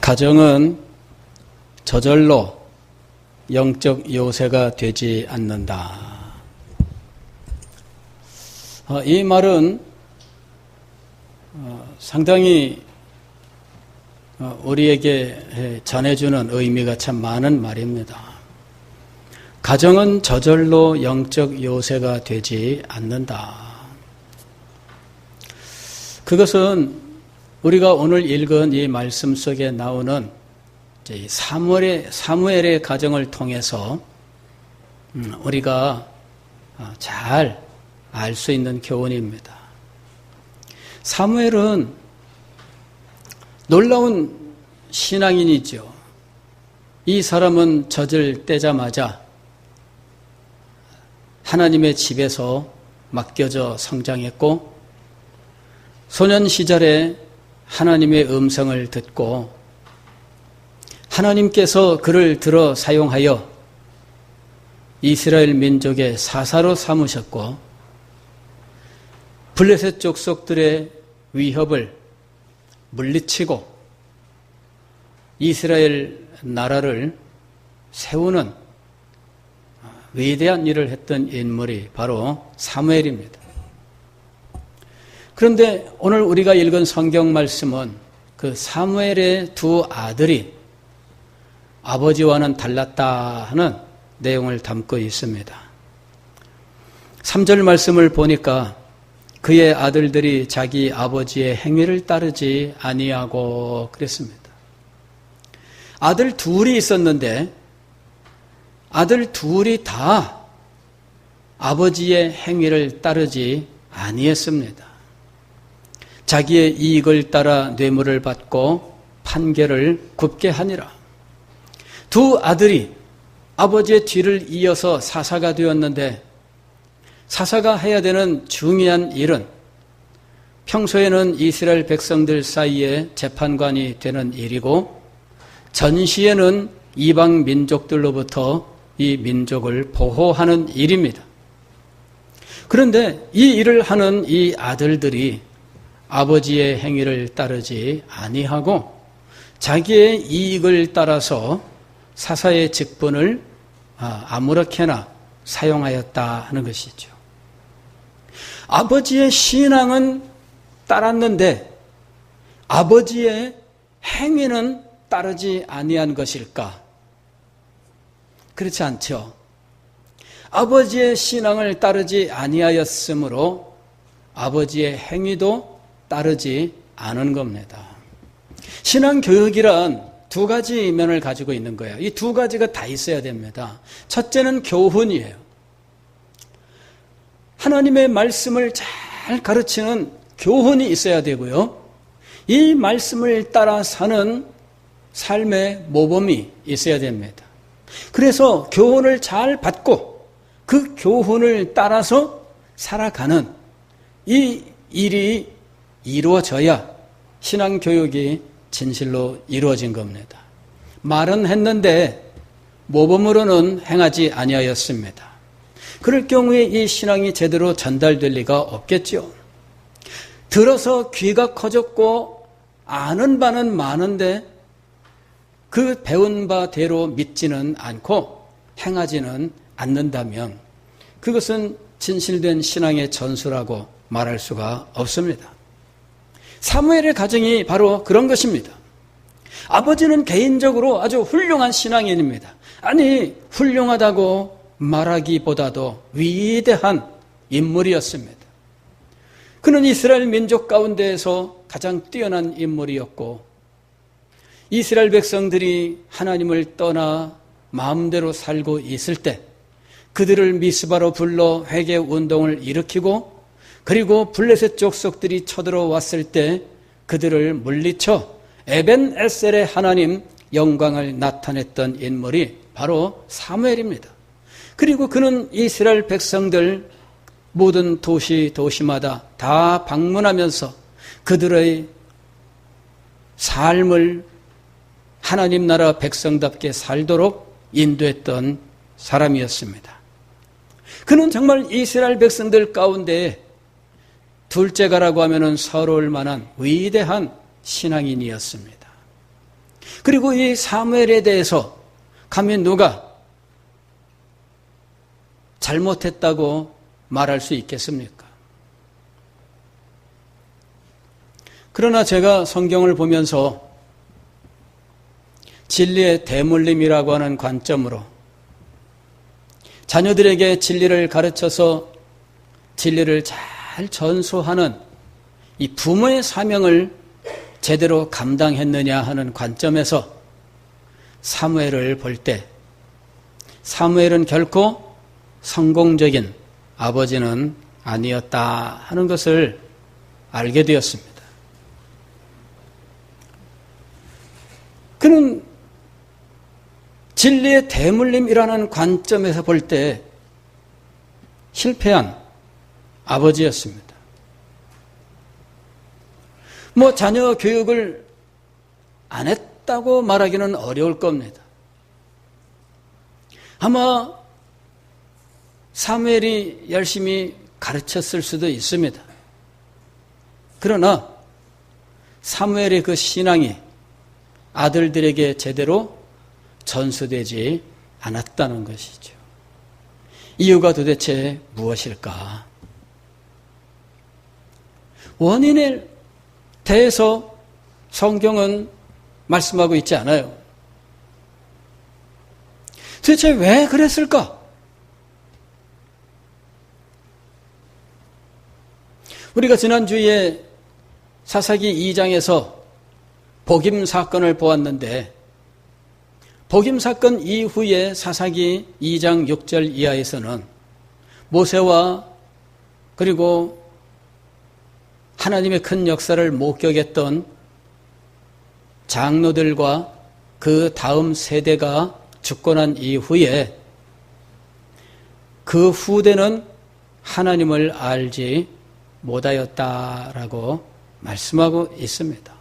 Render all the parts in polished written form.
가정은 저절로 영적 요새가 되지 않는다. 이 말은 상당히 우리에게 전해주는 의미가 참 많은 말입니다. 가정은 저절로 영적 요새가 되지 않는다. 그것은 우리가 오늘 읽은 이 말씀 속에 나오는 사무엘의 가정을 통해서 우리가 잘 알 수 있는 교훈입니다. 사무엘은 놀라운 신앙인이죠. 이 사람은 젖을 떼자마자 하나님의 집에서 맡겨져 성장했고, 소년 시절에 하나님의 음성을 듣고 하나님께서 그를 들어 사용하여 이스라엘 민족의 사사로 삼으셨고, 블레셋 족속들의 위협을 물리치고 이스라엘 나라를 세우는 위대한 일을 했던 인물이 바로 사무엘입니다. 그런데 오늘 우리가 읽은 성경 말씀은 그 사무엘의 두 아들이 아버지와는 달랐다 하는 내용을 담고 있습니다. 3절 말씀을 보니까 그의 아들들이 자기 아버지의 행위를 따르지 아니하고 그랬습니다. 아들 둘이 있었는데 아들 둘이 다 아버지의 행위를 따르지 아니했습니다. 자기의 이익을 따라 뇌물을 받고 판결을 굽게 하니라. 두 아들이 아버지의 뒤를 이어서 사사가 되었는데, 사사가 해야 되는 중요한 일은 평소에는 이스라엘 백성들 사이에 재판관이 되는 일이고, 전시에는 이방 민족들로부터 이 민족을 보호하는 일입니다. 그런데 이 일을 하는 이 아들들이 아버지의 행위를 따르지 아니하고 자기의 이익을 따라서 사사의 직분을 아무렇게나 사용하였다 하는 것이죠. 아버지의 신앙은 따랐는데 아버지의 행위는 따르지 아니한 것일까? 그렇지 않죠. 아버지의 신앙을 따르지 아니하였으므로 아버지의 행위도 따르지 않은 겁니다. 신앙 교육이란 두 가지 면을 가지고 있는 거예요. 이 두 가지가 다 있어야 됩니다. 첫째는 교훈이에요. 하나님의 말씀을 잘 가르치는 교훈이 있어야 되고요. 이 말씀을 따라 사는 삶의 모범이 있어야 됩니다. 그래서 교훈을 잘 받고 그 교훈을 따라서 살아가는 이 일이 이루어져야 신앙교육이 진실로 이루어진 겁니다. 말은 했는데 모범으로는 행하지 아니하였습니다. 그럴 경우에 이 신앙이 제대로 전달될 리가 없겠죠. 들어서 귀가 커졌고 아는 바는 많은데 그 배운 바대로 믿지는 않고 행하지는 않는다면 그것은 진실된 신앙의 전수라고 말할 수가 없습니다. 사무엘의 가정이 바로 그런 것입니다. 아버지는 개인적으로 아주 훌륭한 신앙인입니다. 아니, 훌륭하다고 말하기보다도 위대한 인물이었습니다. 그는 이스라엘 민족 가운데에서 가장 뛰어난 인물이었고, 이스라엘 백성들이 하나님을 떠나 마음대로 살고 있을 때 그들을 미스바로 불러 회개 운동을 일으키고, 그리고 블레셋 족속들이 쳐들어왔을 때 그들을 물리쳐 에벤 에셀의 하나님 영광을 나타냈던 인물이 바로 사무엘입니다. 그리고 그는 이스라엘 백성들 모든 도시마다 다 방문하면서 그들의 삶을 하나님 나라 백성답게 살도록 인도했던 사람이었습니다. 그는 정말 이스라엘 백성들 가운데 둘째가라고 하면 서러울 만한 위대한 신앙인이었습니다. 그리고 이 사무엘에 대해서 감히 누가 잘못했다고 말할 수 있겠습니까? 그러나 제가 성경을 보면서 진리의 대물림이라고 하는 관점으로 자녀들에게 진리를 가르쳐서 진리를 잘 전수하는 이 부모의 사명을 제대로 감당했느냐 하는 관점에서 사무엘을 볼 때 사무엘은 결코 성공적인 아버지는 아니었다 하는 것을 알게 되었습니다. 그는 진리의 대물림이라는 관점에서 볼 때 실패한 아버지였습니다. 자녀 교육을 안 했다고 말하기는 어려울 겁니다. 아마 사무엘이 열심히 가르쳤을 수도 있습니다. 그러나 사무엘의 그 신앙이 아들들에게 제대로 전수되지 않았다는 것이죠. 이유가 도대체 무엇일까? 원인에 대해서 성경은 말씀하고 있지 않아요. 도대체 왜 그랬을까? 우리가 지난주에 사사기 2장에서 복임 사건을 보았는데 복임 사건 이후에 사사기 2장 6절 이하에서는 모세와 그리고 하나님의 큰 역사를 목격했던 장로들과 그 다음 세대가 죽고 난 이후에 그 후대는 하나님을 알지 못하였다라고 말씀하고 있습니다.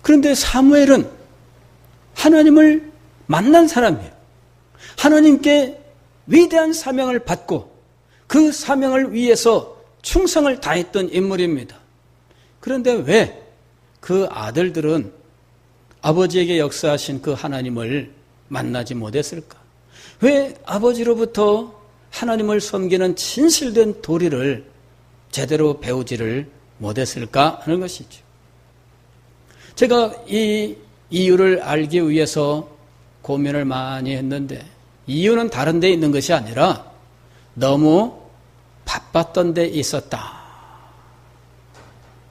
그런데 사무엘은 하나님을 만난 사람이에요. 하나님께 위대한 사명을 받고 그 사명을 위해서 충성을 다했던 인물입니다. 그런데 왜 그 아들들은 아버지에게 역사하신 그 하나님을 만나지 못했을까? 왜 아버지로부터 하나님을 섬기는 진실된 도리를 제대로 배우지를 못했을까 하는 것이죠. 제가 이 이유를 알기 위해서 고민을 많이 했는데 이유는 다른 데 있는 것이 아니라 너무 바빴던 데 있었다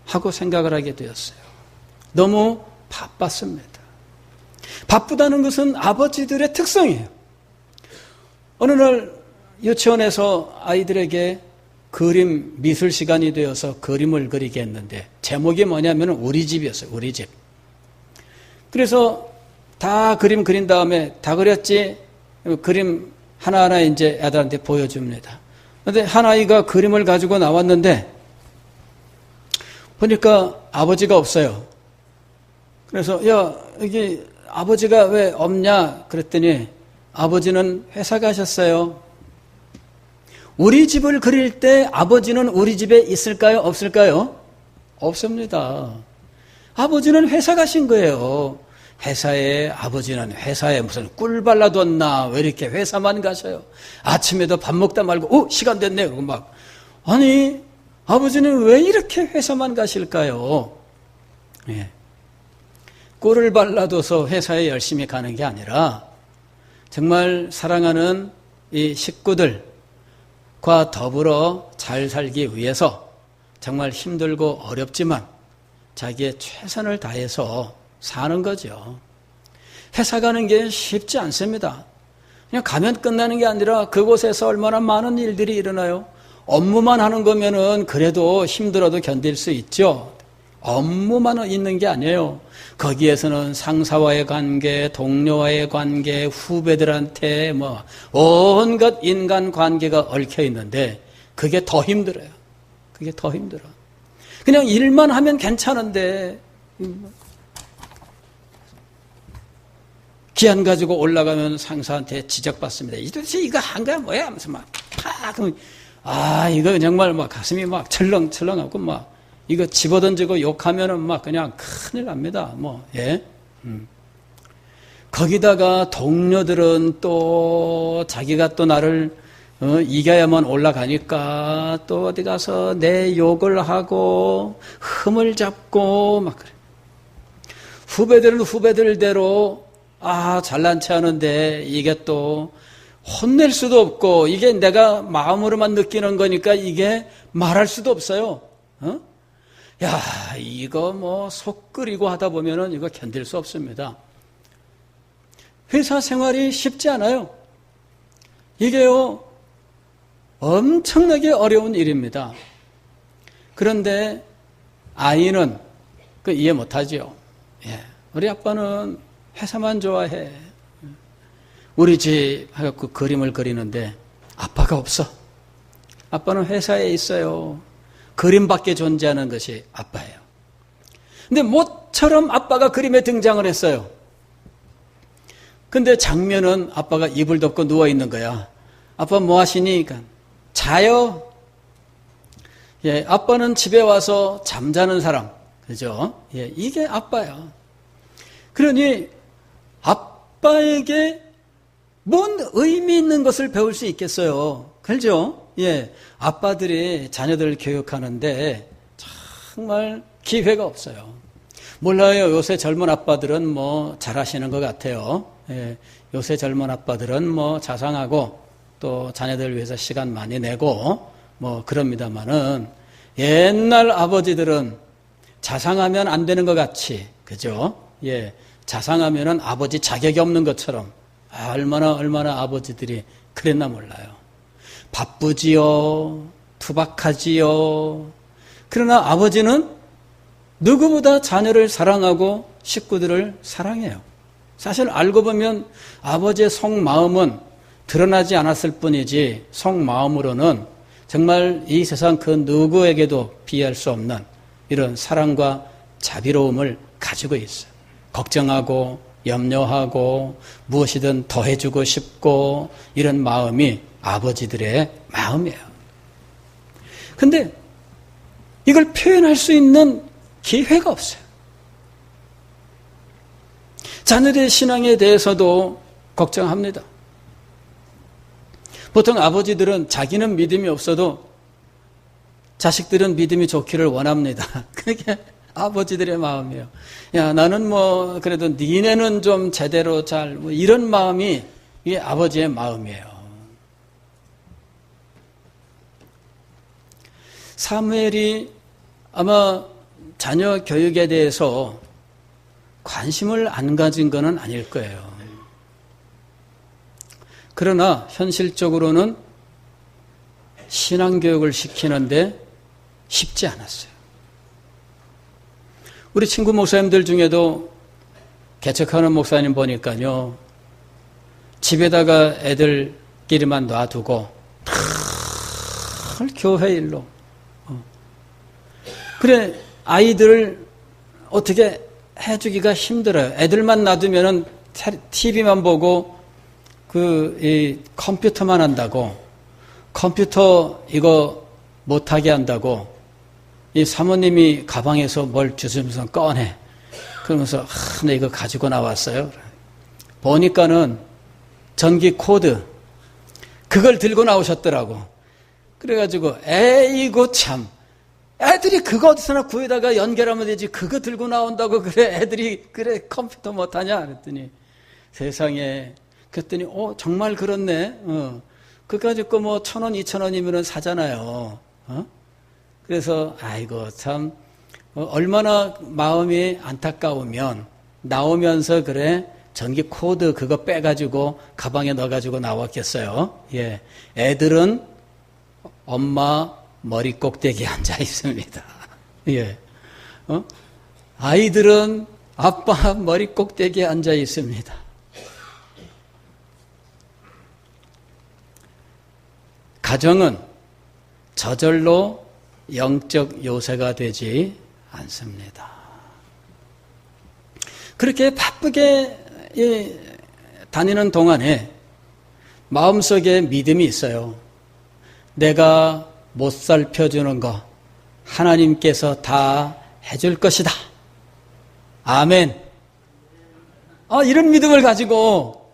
하고 생각을 하게 되었어요. 너무 바빴습니다. 바쁘다는 것은 아버지들의 특성이에요. 어느 날 유치원에서 아이들에게 그림 미술 시간이 되어서 그림을 그리게 했는데 제목이 뭐냐면 우리 집이었어요. 우리 집. 그래서 다 그림 그린 다음에 다 그렸지? 그림 하나하나 이제 애들한테 보여줍니다. 그런데 한 아이가 그림을 가지고 나왔는데 보니까 아버지가 없어요. 그래서 야 여기 아버지가 왜 없냐 그랬더니 아버지는 회사 가셨어요. 우리 집을 그릴 때 아버지는 우리 집에 있을까요? 없을까요? 없습니다. 아버지는 회사 가신 거예요. 회사에 아버지는 회사에 무슨 꿀 발라뒀나 왜 이렇게 회사만 가셔요? 아침에도 밥 먹다 말고 시간 됐네 그러고 막 아니 아버지는 왜 이렇게 회사만 가실까요? 예. 꿀을 발라둬서 회사에 열심히 가는 게 아니라 정말 사랑하는 이 식구들과 더불어 잘 살기 위해서 정말 힘들고 어렵지만 자기의 최선을 다해서 사는 거죠. 회사 가는 게 쉽지 않습니다. 그냥 가면 끝나는 게 아니라 그곳에서 얼마나 많은 일들이 일어나요. 업무만 하는 거면은 그래도 힘들어도 견딜 수 있죠. 업무만 있는 게 아니에요. 거기에서는 상사와의 관계, 동료와의 관계, 후배들한테 온갖 인간 관계가 얽혀 있는데 그게 더 힘들어요. 그게 더 힘들어. 그냥 일만 하면 괜찮은데 기한 가지고 올라가면 상사한테 지적받습니다. 도대체 이거 한 거야 뭐야? 하면서 이거 정말 가슴이 철렁철렁하고 이거 집어던지고 욕하면은 막 그냥 큰일 납니다. 예. 거기다가 동료들은 또 자기가 또 나를 이겨야만 올라가니까 또 어디 가서 내 욕을 하고 흠을 잡고 막 그래. 후배들은 후배들대로 잘난 체 하는데 이게 또 혼낼 수도 없고 이게 내가 마음으로만 느끼는 거니까 이게 말할 수도 없어요. 야, 이거 속 끓이고 하다 보면은 이거 견딜 수 없습니다. 회사 생활이 쉽지 않아요. 이게요, 엄청나게 어려운 일입니다. 그런데 아이는 그 이해 못하지요. 예, 우리 아빠는 회사만 좋아해. 우리 집 해갖고 그림을 그리는데 아빠가 없어. 아빠는 회사에 있어요. 그림밖에 존재하는 것이 아빠예요. 근데 모처럼 아빠가 그림에 등장을 했어요. 근데 장면은 아빠가 이불 덮고 누워있는 거야. 아빠 뭐 하시니? 자요. 예, 아빠는 집에 와서 잠자는 사람. 그죠? 예, 이게 아빠야. 그러니 아빠에게 뭔 의미 있는 것을 배울 수 있겠어요. 그렇죠? 예, 아빠들이 자녀들 교육하는데 정말 기회가 없어요. 몰라요. 요새 젊은 아빠들은 잘하시는 것 같아요. 예, 요새 젊은 아빠들은 자상하고 또 자녀들 위해서 시간 많이 내고 그럽니다만은 옛날 아버지들은 자상하면 안 되는 것 같이, 그죠? 예, 자상하면은 아버지 자격이 없는 것처럼 얼마나 아버지들이 그랬나 몰라요. 바쁘지요, 투박하지요. 그러나 아버지는 누구보다 자녀를 사랑하고 식구들을 사랑해요. 사실 알고 보면 아버지의 속마음은 드러나지 않았을 뿐이지 속마음으로는 정말 이 세상 그 누구에게도 비할 수 없는 이런 사랑과 자비로움을 가지고 있어요. 걱정하고 염려하고 무엇이든 더해주고 싶고 이런 마음이 아버지들의 마음이에요. 근데 이걸 표현할 수 있는 기회가 없어요. 자녀들의 신앙에 대해서도 걱정합니다. 보통 아버지들은 자기는 믿음이 없어도 자식들은 믿음이 좋기를 원합니다. 그게 아버지들의 마음이에요. 야, 나는 그래도 니네는 좀 제대로 잘, 이런 마음이 이게 아버지의 마음이에요. 사무엘이 아마 자녀 교육에 대해서 관심을 안 가진 것은 아닐 거예요. 그러나 현실적으로는 신앙교육을 시키는데 쉽지 않았어요. 우리 친구 목사님들 중에도 개척하는 목사님 보니까요, 집에다가 애들끼리만 놔두고 늘 교회 일로. 그래, 아이들을 어떻게 해주기가 힘들어요. 애들만 놔두면은 TV만 보고 이 컴퓨터만 한다고, 컴퓨터 이거 못하게 한다고 이 사모님이 가방에서 뭘 주스면서 꺼내. 그러면서 나 이거 가지고 나왔어요. 보니까는 전기 코드 그걸 들고 나오셨더라고. 그래가지고 에이고 참, 애들이 그거 어디서나 구해다가 연결하면 되지 그거 들고 나온다고 그래 애들이 그래 컴퓨터 못하냐 그랬더니 세상에, 그랬더니 정말 그렇네. 그거 가지고 1,000원 2,000원이면 사잖아요. 그래서 아이고 참 얼마나 마음이 안타까우면 나오면서 그래 전기 코드 그거 빼가지고 가방에 넣어가지고 나왔겠어요. 예, 애들은 엄마 머리 꼭대기에 앉아 있습니다. 예, 아이들은 아빠 머리 꼭대기에 앉아 있습니다. 가정은 저절로 영적 요새가 되지 않습니다. 그렇게 바쁘게 다니는 동안에 마음속에 믿음이 있어요. 내가 못 살펴주는 거, 하나님께서 다 해줄 것이다. 아멘. 이런 믿음을 가지고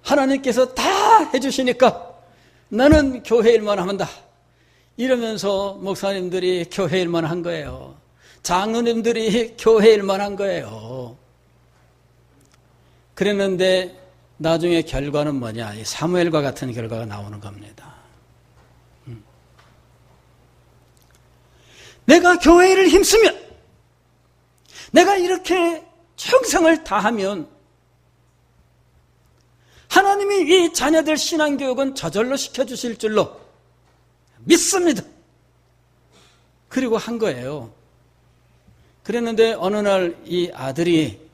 하나님께서 다 해주시니까 나는 교회 일만 하면다. 이러면서 목사님들이 교회 일만 한 거예요. 장로님들이 교회 일만 한 거예요. 그랬는데 나중에 결과는 뭐냐? 사무엘과 같은 결과가 나오는 겁니다. 내가 교회를 힘쓰면, 내가 이렇게 충성을 다하면 하나님이 이 자녀들 신앙교육은 저절로 시켜주실 줄로 믿습니다. 그리고 한 거예요. 그랬는데 어느 날 이 아들이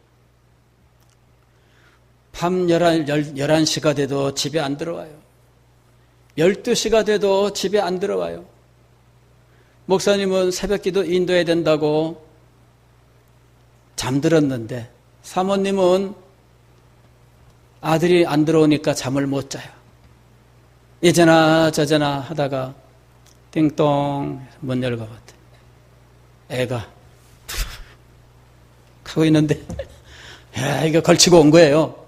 밤 11시가 돼도 집에 안 들어와요. 12시가 돼도 집에 안 들어와요. 목사님은 새벽기도 인도해야 된다고 잠들었는데 사모님은 아들이 안 들어오니까 잠을 못 자요. 이제나 저제나 하다가 띵동 문 열고 봤더니 애가 하고 있는데 이거 걸치고 온 거예요.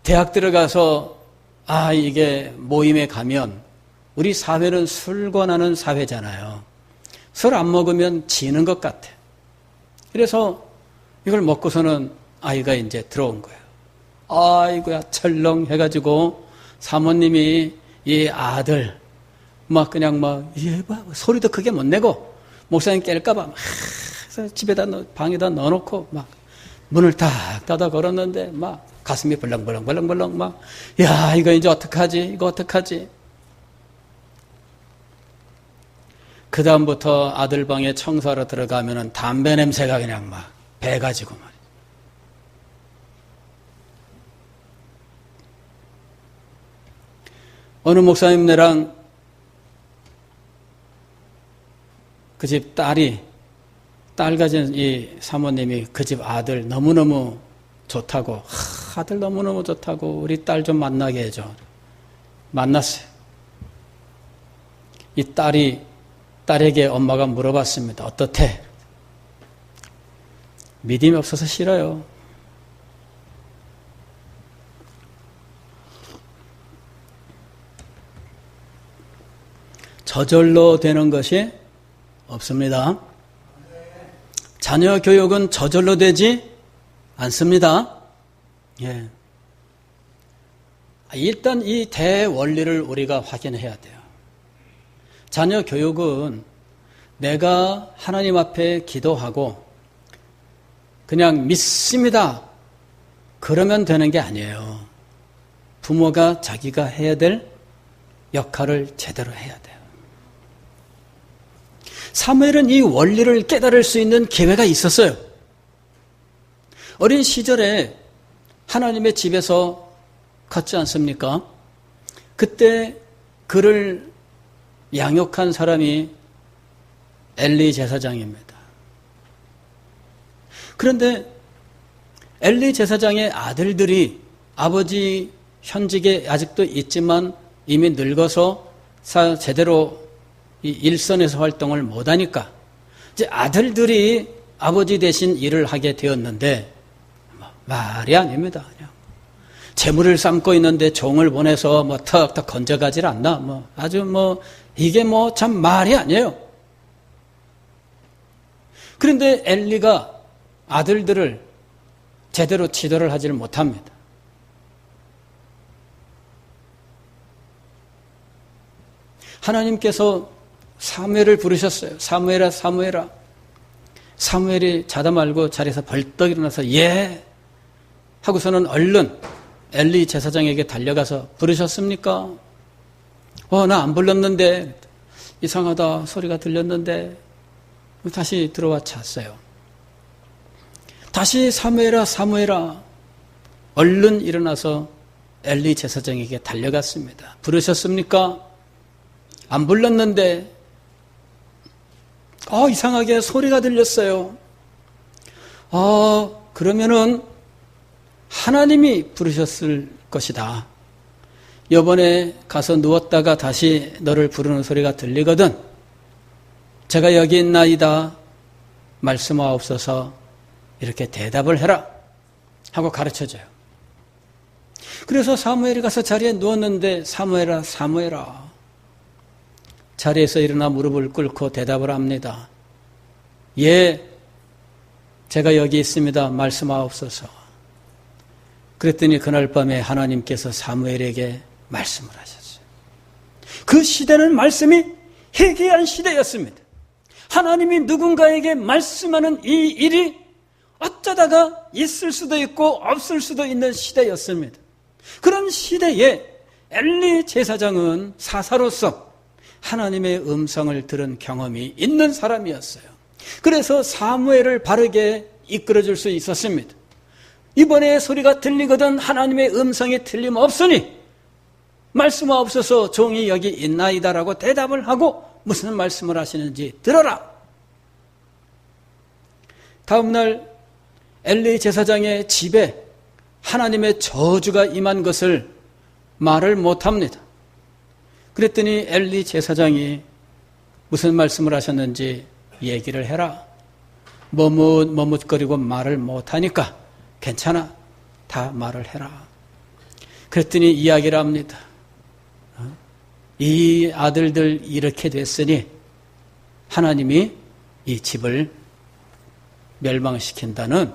대학 들어가서 이게 모임에 가면 우리 사회는 술 권하는 사회잖아요. 술 안 먹으면 지는 것 같아. 그래서 이걸 먹고서는 아이가 이제 들어온 거예요. 아이고야 철렁 해가지고 사모님이 이 아들 그냥 소리도 크게 못 내고 목사님 깰까봐 집에다 방에다 넣어놓고 문을 탁 닫아 걸었는데 가슴이 벌렁벌렁 야 이거 이제 어떡하지. 그 다음부터 아들 방에 청소하러 들어가면은 담배 냄새가 그냥 배가지고 말이야. 어느 목사님네랑 그 집 딸 가진 이 사모님이 그 집 아들 너무너무 좋다고, 아들 너무너무 좋다고 우리 딸 좀 만나게 해줘. 만났어요. 이 딸에게 엄마가 물어봤습니다. 어떻대? 믿음이 없어서 싫어요. 저절로 되는 것이 없습니다. 자녀 교육은 저절로 되지 않습니다. 예. 일단 이 대원리를 우리가 확인해야 돼요. 자녀 교육은 내가 하나님 앞에 기도하고 그냥 믿습니다. 그러면 되는 게 아니에요. 부모가 자기가 해야 될 역할을 제대로 해야 돼요. 사무엘은 이 원리를 깨달을 수 있는 기회가 있었어요. 어린 시절에 하나님의 집에서 컸지 않습니까? 그때 그를 양육한 사람이 엘리 제사장입니다. 그런데 엘리 제사장의 아들들이 아버지 현직에 아직도 있지만 이미 늙어서 제대로 이 일선에서 활동을 못하니까 이제 아들들이 아버지 대신 일을 하게 되었는데 말이 아닙니다. 그냥 재물을 삶고 있는데 종을 보내서 턱턱 건져가질 않나 아주 이게 참 말이 아니에요. 그런데 엘리가 아들들을 제대로 지도를 하지를 못합니다. 하나님께서 사무엘을 부르셨어요. 사무엘아, 사무엘아. 사무엘이 자다 말고 자리에서 벌떡 일어나서 예 하고서는 얼른 엘리 제사장에게 달려가서 부르셨습니까? 나 안 불렀는데 이상하다 소리가 들렸는데 다시 들어와 찼어요. 다시 사무엘아, 사무엘아. 얼른 일어나서 엘리 제사장에게 달려갔습니다. 부르셨습니까? 안 불렀는데 이상하게 소리가 들렸어요. 그러면은 하나님이 부르셨을 것이다. 이번에 가서 누웠다가 다시 너를 부르는 소리가 들리거든. 제가 여기 있나이다. 말씀하옵소서. 이렇게 대답을 해라 하고 가르쳐줘요. 그래서 사무엘이 가서 자리에 누웠는데 사무엘아 사무엘아 자리에서 일어나 무릎을 꿇고 대답을 합니다. 예, 제가 여기 있습니다. 말씀하옵소서. 그랬더니 그날 밤에 하나님께서 사무엘에게 말씀을 하셨어요. 그 시대는 말씀이 희귀한 시대였습니다. 하나님이 누군가에게 말씀하는 이 일이 어쩌다가 있을 수도 있고 없을 수도 있는 시대였습니다. 그런 시대에 엘리 제사장은 사사로서 하나님의 음성을 들은 경험이 있는 사람이었어요. 그래서 사무엘을 바르게 이끌어줄 수 있었습니다. 이번에 소리가 들리거든 하나님의 음성이 틀림없으니 말씀하옵소서 종이 여기 있나이다라고 대답을 하고 무슨 말씀을 하시는지 들어라. 다음날 엘리 제사장의 집에 하나님의 저주가 임한 것을 말을 못합니다. 그랬더니 엘리 제사장이 무슨 말씀을 하셨는지 얘기를 해라. 머뭇거리고 말을 못하니까 괜찮아. 다 말을 해라. 그랬더니 이야기를 합니다. 이 아들들 이렇게 됐으니 하나님이 이 집을 멸망시킨다는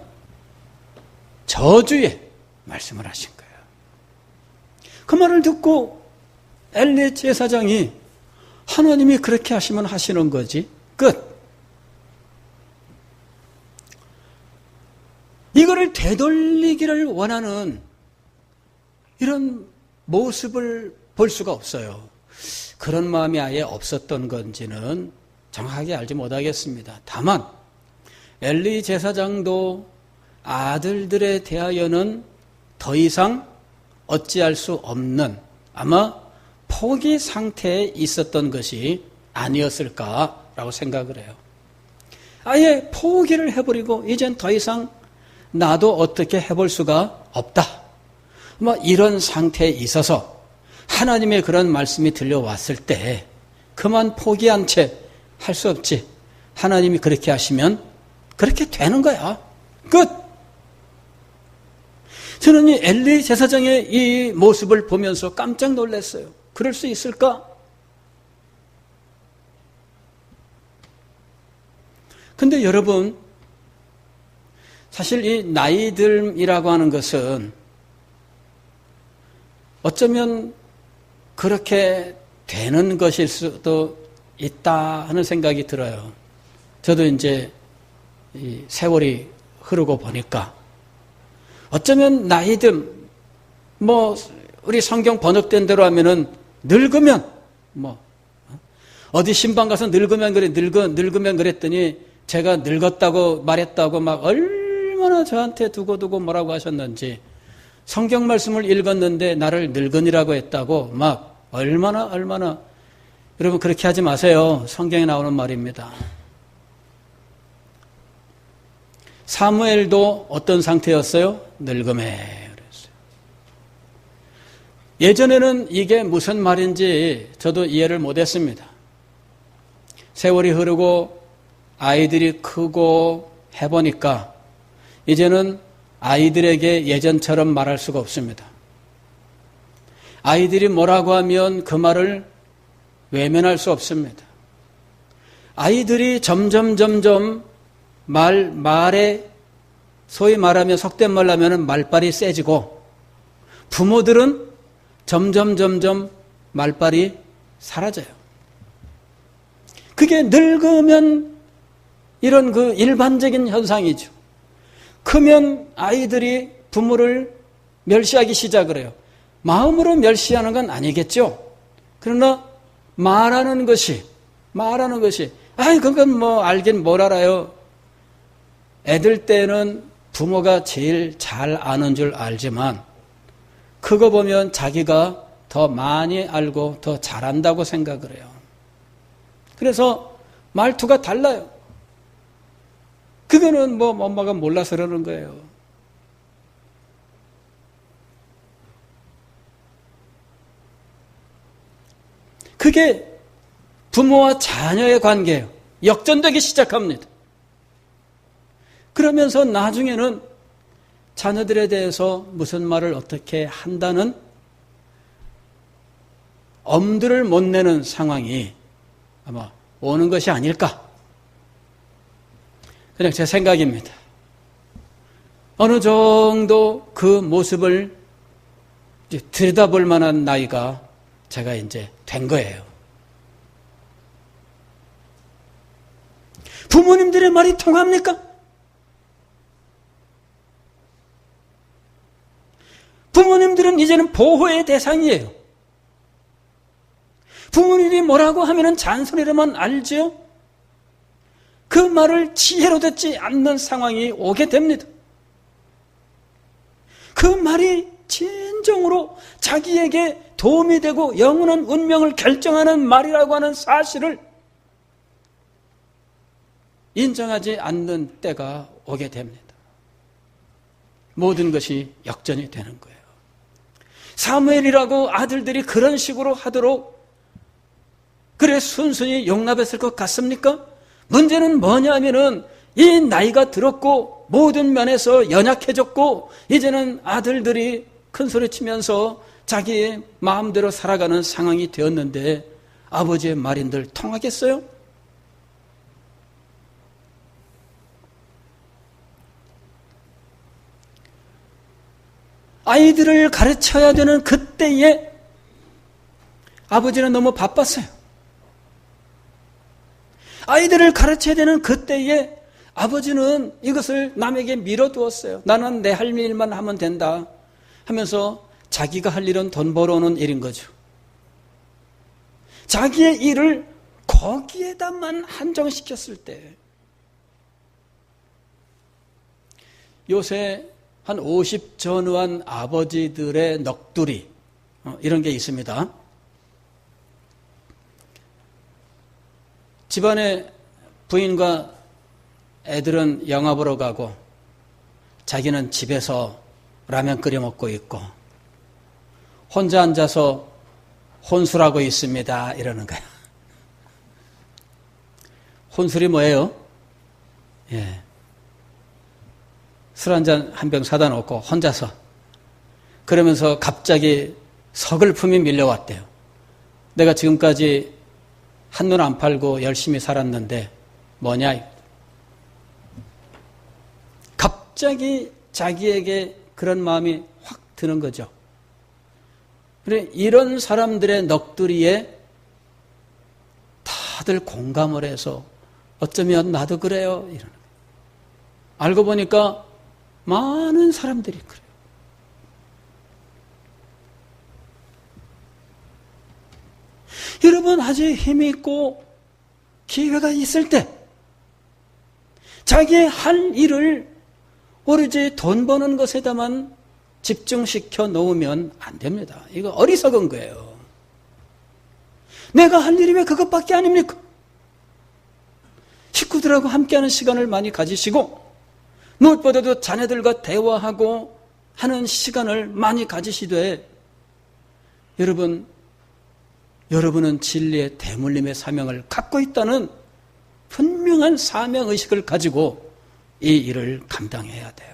저주의 말씀을 하신 거예요. 그 말을 듣고 엘리 제사장이 하나님이 그렇게 하시면 하시는 거지. 끝. 이거를 되돌리기를 원하는 이런 모습을 볼 수가 없어요. 그런 마음이 아예 없었던 건지는 정확하게 알지 못하겠습니다. 다만 엘리 제사장도 아들들에 대하여는 더 이상 어찌할 수 없는 아마 포기 상태에 있었던 것이 아니었을까라고 생각을 해요. 아예 포기를 해버리고 이젠 더 이상 나도 어떻게 해볼 수가 없다. 이런 상태에 있어서 하나님의 그런 말씀이 들려왔을 때 그만 포기한 채 할 수 없지. 하나님이 그렇게 하시면 그렇게 되는 거야. 끝. 저는 이 엘리 제사장의 이 모습을 보면서 깜짝 놀랐어요. 그럴 수 있을까? 근데 여러분, 사실 이 나이듦이라고 하는 것은 어쩌면 그렇게 되는 것일 수도 있다 하는 생각이 들어요. 저도 이제 이 세월이 흐르고 보니까 어쩌면 나이듦, 우리 성경 번역된 대로 하면은 늙으면, 어디 신방 가서 늙으면 그랬더니 제가 늙었다고 말했다고 막 얼마나 저한테 두고두고 뭐라고 하셨는지 성경 말씀을 읽었는데 나를 늙은이라고 했다고 막 얼마나 여러분 그렇게 하지 마세요. 성경에 나오는 말입니다. 사무엘도 어떤 상태였어요? 늙음에 그랬어요. 예전에는 이게 무슨 말인지 저도 이해를 못했습니다. 세월이 흐르고 아이들이 크고 해보니까 이제는 아이들에게 예전처럼 말할 수가 없습니다. 아이들이 뭐라고 하면 그 말을 외면할 수 없습니다. 아이들이 점점 말에 소위 말하면 속된 말로 하면 말빨이 세지고 부모들은 점점 말빨이 사라져요. 그게 늙으면 이런 그 일반적인 현상이죠. 크면 아이들이 부모를 멸시하기 시작을 해요. 마음으로 멸시하는 건 아니겠죠. 그러나 말하는 것이 그건 알긴 뭘 알아요. 애들 때는 부모가 제일 잘 아는 줄 알지만 그거 보면 자기가 더 많이 알고 더 잘한다고 생각을 해요. 그래서 말투가 달라요. 그거는 엄마가 몰라서 그러는 거예요. 그게 부모와 자녀의 관계예요. 역전되기 시작합니다. 그러면서 나중에는 자녀들에 대해서 무슨 말을 어떻게 한다는 엄두를 못 내는 상황이 아마 오는 것이 아닐까. 그냥 제 생각입니다. 어느 정도 그 모습을 들여다볼 만한 나이가 제가 이제 된 거예요. 부모님들의 말이 통합니까? 부모님들은 이제는 보호의 대상이에요. 부모님이 뭐라고 하면은 잔소리로만 알지요? 그 말을 지혜로 듣지 않는 상황이 오게 됩니다. 그 말이 진정으로 자기에게 도움이 되고 영원한 운명을 결정하는 말이라고 하는 사실을 인정하지 않는 때가 오게 됩니다. 모든 것이 역전이 되는 거예요. 사무엘이라고 아들들이 그런 식으로 하도록 그래 순순히 용납했을 것 같습니까? 문제는 뭐냐면은 이 나이가 들었고 모든 면에서 연약해졌고 이제는 아들들이 큰 소리 치면서 자기의 마음대로 살아가는 상황이 되었는데 아버지의 말인들 통하겠어요? 아이들을 가르쳐야 되는 그때에 아버지는 너무 바빴어요. 아이들을 가르쳐야 되는 그때에 아버지는 이것을 남에게 밀어두었어요. 나는 내 할 일만 하면 된다 하면서 자기가 할 일은 돈 벌어오는 일인 거죠. 자기의 일을 거기에다만 한정시켰을 때 요새 한 50 전후한 아버지들의 넋두리 이런 게 있습니다. 집안에 부인과 애들은 영화 보러 가고 자기는 집에서 라면 끓여 먹고 있고 혼자 앉아서 혼술하고 있습니다 이러는 거야. 혼술이 뭐예요? 예. 술 한 잔 한 병 사다 놓고 혼자서 그러면서 갑자기 서글픔이 밀려왔대요. 내가 지금까지 한눈 안 팔고 열심히 살았는데 뭐냐? 갑자기 자기에게 그런 마음이 확 드는 거죠. 그래 이런 사람들의 넋두리에 다들 공감을 해서 어쩌면 나도 그래요. 이러는 거예요. 알고 보니까 많은 사람들이 그래요. 여러분 아주 힘이 있고 기회가 있을 때 자기의 할 일을 오로지 돈 버는 것에다만 집중시켜 놓으면 안 됩니다. 이거 어리석은 거예요. 내가 할 일이 왜 그것밖에 아닙니까? 식구들하고 함께하는 시간을 많이 가지시고 무엇보다도 자녀들과 대화하고 하는 시간을 많이 가지시되 여러분은 진리의 대물림의 사명을 갖고 있다는 분명한 사명의식을 가지고 이 일을 감당해야 돼요.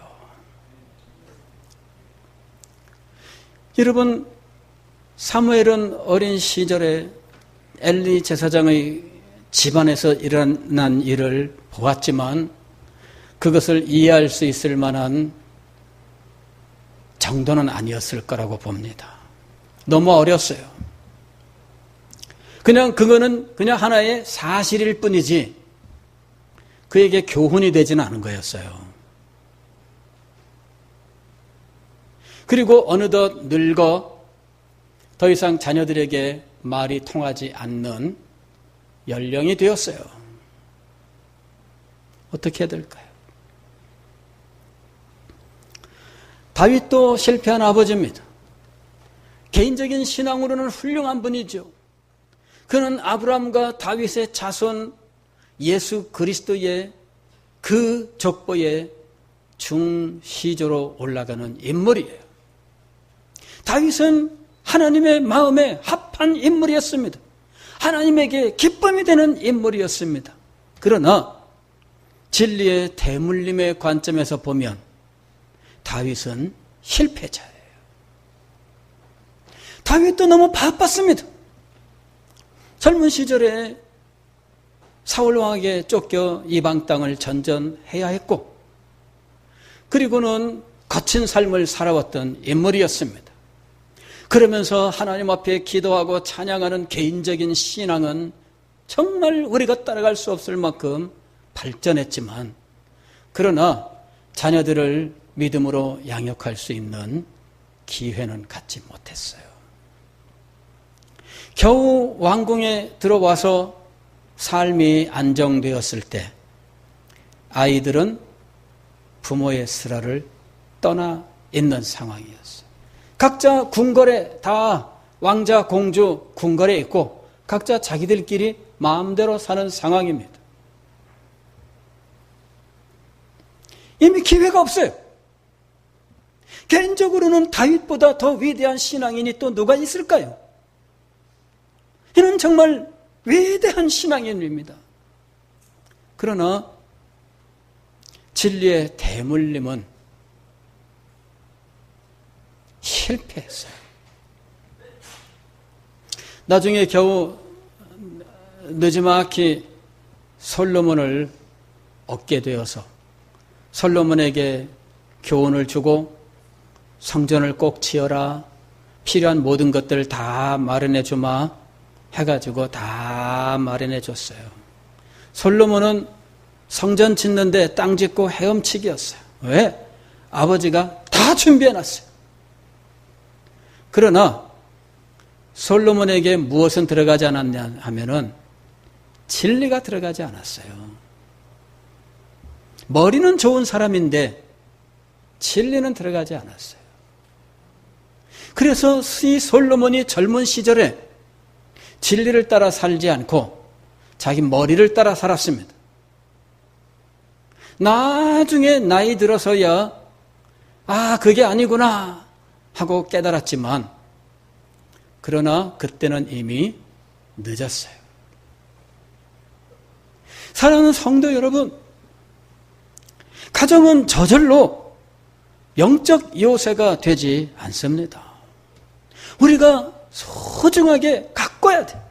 여러분, 사무엘은 어린 시절에 엘리 제사장의 집안에서 일어난 일을 보았지만 그것을 이해할 수 있을 만한 정도는 아니었을 거라고 봅니다. 너무 어렸어요. 그거는 그냥 하나의 사실일 뿐이지 그에게 교훈이 되지는 않은 거였어요. 그리고 어느덧 늙어 더 이상 자녀들에게 말이 통하지 않는 연령이 되었어요. 어떻게 해야 될까요? 다윗도 실패한 아버지입니다. 개인적인 신앙으로는 훌륭한 분이죠. 그는 아브라함과 다윗의 자손 예수 그리스도의 그 족보의 중시조로 올라가는 인물이에요. 다윗은 하나님의 마음에 합한 인물이었습니다. 하나님에게 기쁨이 되는 인물이었습니다. 그러나 진리의 대물림의 관점에서 보면 다윗은 실패자예요. 다윗도 너무 바빴습니다. 젊은 시절에 사울왕에게 쫓겨 이방 땅을 전전해야 했고, 그리고는 거친 삶을 살아왔던 인물이었습니다. 그러면서 하나님 앞에 기도하고 찬양하는 개인적인 신앙은 정말 우리가 따라갈 수 없을 만큼 발전했지만, 그러나 자녀들을 믿음으로 양육할 수 있는 기회는 갖지 못했어요. 겨우 왕궁에 들어와서 삶이 안정되었을 때 아이들은 부모의 슬하를 떠나 있는 상황이었어요. 각자 궁궐에 다 왕자, 공주 궁궐에 있고 각자 자기들끼리 마음대로 사는 상황입니다. 이미 기회가 없어요. 개인적으로는 다윗보다 더 위대한 신앙인이 또 누가 있을까요? 이는 정말 위대한 신앙인입니다. 그러나 진리의 대물림은 실패했어요. 나중에 겨우 느지막이 솔로몬을 얻게 되어서 솔로몬에게 교훈을 주고 성전을 꼭 지어라, 필요한 모든 것들을 다 마련해 주마 해가지고 다 마련해 줬어요. 솔로몬은 성전 짓는데 땅 짓고 헤엄치기였어요. 왜? 아버지가 다 준비해 놨어요. 그러나 솔로몬에게 무엇은 들어가지 않았냐 하면은 진리가 들어가지 않았어요. 머리는 좋은 사람인데 진리는 들어가지 않았어요. 그래서 이 솔로몬이 젊은 시절에 진리를 따라 살지 않고 자기 머리를 따라 살았습니다. 나중에 나이 들어서야 그게 아니구나 하고 깨달았지만, 그러나 그때는 이미 늦었어요. 사랑하는 성도 여러분, 가정은 저절로 영적 요새가 되지 않습니다. 우리가 소중하게 가꿔야 돼요.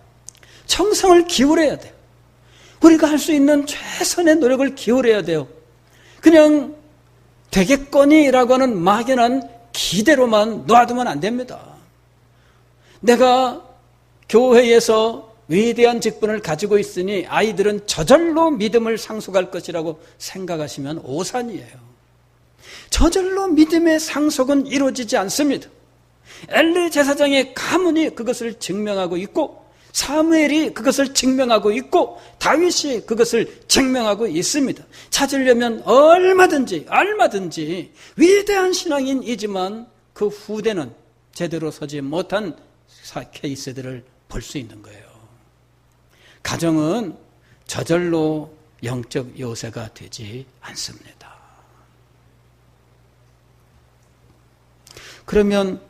정성을 기울여야 돼요. 우리가 할 수 있는 최선의 노력을 기울여야 돼요. 그냥 되겠거니라고 하는 막연한 기대로만 놔두면 안 됩니다. 내가 교회에서 위대한 직분을 가지고 있으니 아이들은 저절로 믿음을 상속할 것이라고 생각하시면 오산이에요. 저절로 믿음의 상속은 이루어지지 않습니다. 엘리 제사장의 가문이 그것을 증명하고 있고, 사무엘이 그것을 증명하고 있고, 다윗이 그것을 증명하고 있습니다. 찾으려면 얼마든지 위대한 신앙인이지만 그 후대는 제대로 서지 못한 케이스들을 볼 수 있는 거예요. 가정은 저절로 영적 요새가 되지 않습니다. 그러면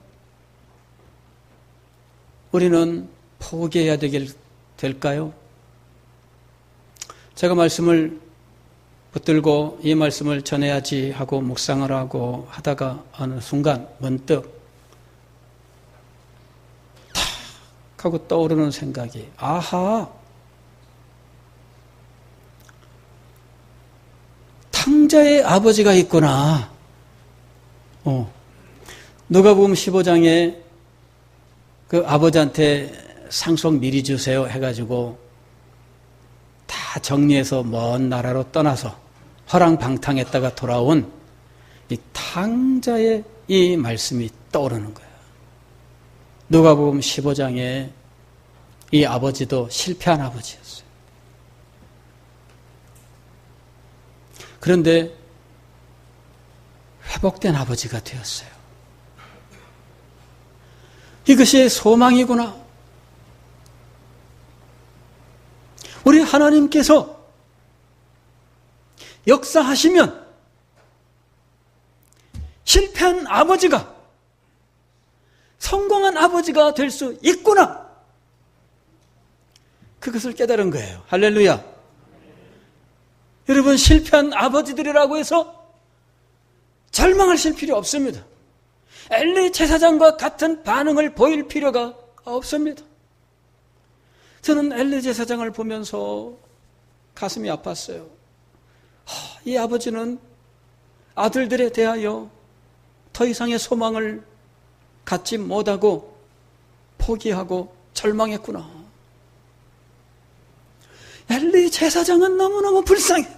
우리는 포기해야 될까요? 제가 말씀을 붙들고 이 말씀을 전해야지 하고 묵상을 하고 하다가 어느 순간 문득 탁 하고 떠오르는 생각이, 탕자의 아버지가 있구나. 누가복음 15장에 그 아버지한테 상속 미리 주세요 해가지고 다 정리해서 먼 나라로 떠나서 허랑방탕했다가 돌아온 이 탕자의 이 말씀이 떠오르는 거예요. 누가복음 15장에 이 아버지도 실패한 아버지였어요. 그런데 회복된 아버지가 되었어요. 이것이 소망이구나. 우리 하나님께서 역사하시면 실패한 아버지가 성공한 아버지가 될 수 있구나. 그것을 깨달은 거예요. 할렐루야. 여러분, 실패한 아버지들이라고 해서 절망하실 필요 없습니다. 엘리 제사장과 같은 반응을 보일 필요가 없습니다. 저는 엘리 제사장을 보면서 가슴이 아팠어요. 이 아버지는 아들들에 대하여 더 이상의 소망을 갖지 못하고 포기하고 절망했구나. 엘리 제사장은 너무너무 불쌍해.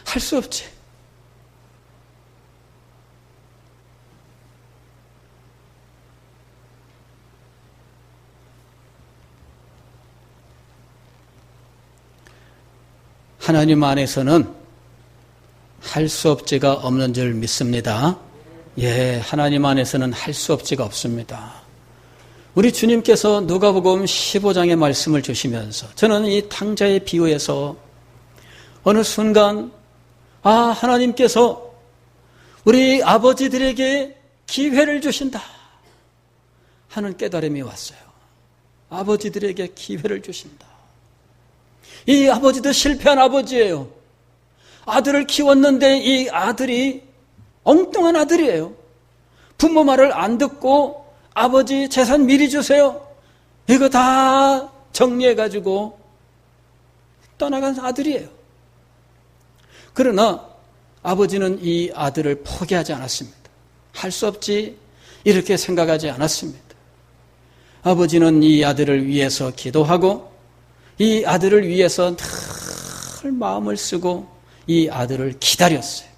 할 수 없지. 하나님 안에서는 할 수 없지가 없는 줄 믿습니다. 예, 하나님 안에서는 할 수 없지가 없습니다. 우리 주님께서 누가복음 15장의 말씀을 주시면서 저는 이 탕자의 비유에서 어느 순간 하나님께서 우리 아버지들에게 기회를 주신다 하는 깨달음이 왔어요. 아버지들에게 기회를 주신다. 이 아버지도 실패한 아버지예요. 아들을 키웠는데 이 아들이 엉뚱한 아들이에요. 부모 말을 안 듣고 아버지 재산 미리 주세요. 이거 다 정리해가지고 떠나간 아들이에요. 그러나 아버지는 이 아들을 포기하지 않았습니다. 할 수 없지 이렇게 생각하지 않았습니다. 아버지는 이 아들을 위해서 기도하고 이 아들을 위해서 늘 마음을 쓰고 이 아들을 기다렸어요.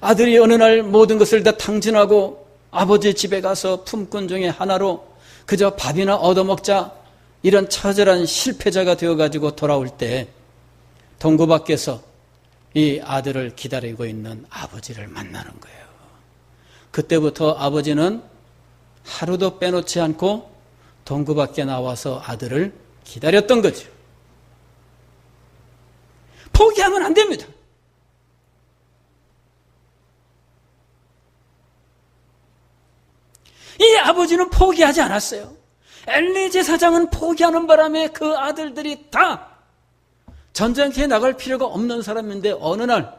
아들이 어느 날 모든 것을 다 탕진하고 아버지 집에 가서 품꾼 중에 하나로 그저 밥이나 얻어먹자 이런 처절한 실패자가 되어가지고 돌아올 때 동구 밖에서 이 아들을 기다리고 있는 아버지를 만나는 거예요. 그때부터 아버지는 하루도 빼놓지 않고 동구 밖에 나와서 아들을 기다렸던 거죠. 포기하면 안 됩니다. 이 아버지는 포기하지 않았어요. 엘리 제사장은 포기하는 바람에 그 아들들이 다 전쟁터에 나갈 필요가 없는 사람인데 어느 날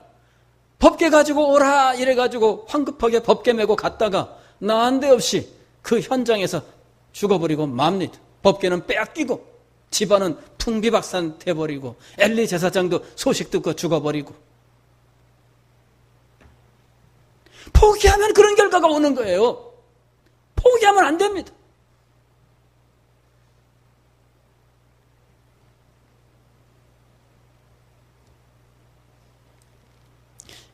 법궤 가지고 오라 이래가지고 황급하게 법궤 메고 갔다가 난데없이 그 현장에서 죽어버리고 맙니다. 법궤는 빼앗기고 집안은 풍비박산 돼버리고 엘리 제사장도 소식 듣고 죽어버리고. 포기하면 그런 결과가 오는 거예요. 포기하면 안 됩니다.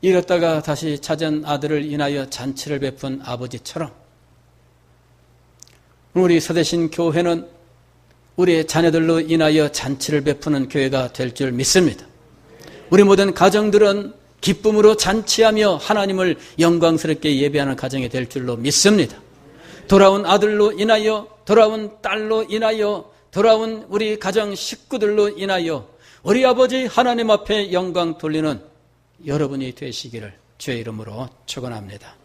이랬다가 다시 찾은 아들을 인하여 잔치를 베푼 아버지처럼 우리 서대신 교회는 우리의 자녀들로 인하여 잔치를 베푸는 교회가 될 줄 믿습니다. 우리 모든 가정들은 기쁨으로 잔치하며 하나님을 영광스럽게 예배하는 가정이 될 줄로 믿습니다. 돌아온 아들로 인하여, 돌아온 딸로 인하여, 돌아온 우리 가정 식구들로 인하여 우리 아버지 하나님 앞에 영광 돌리는 여러분이 되시기를 주의 이름으로 축원합니다.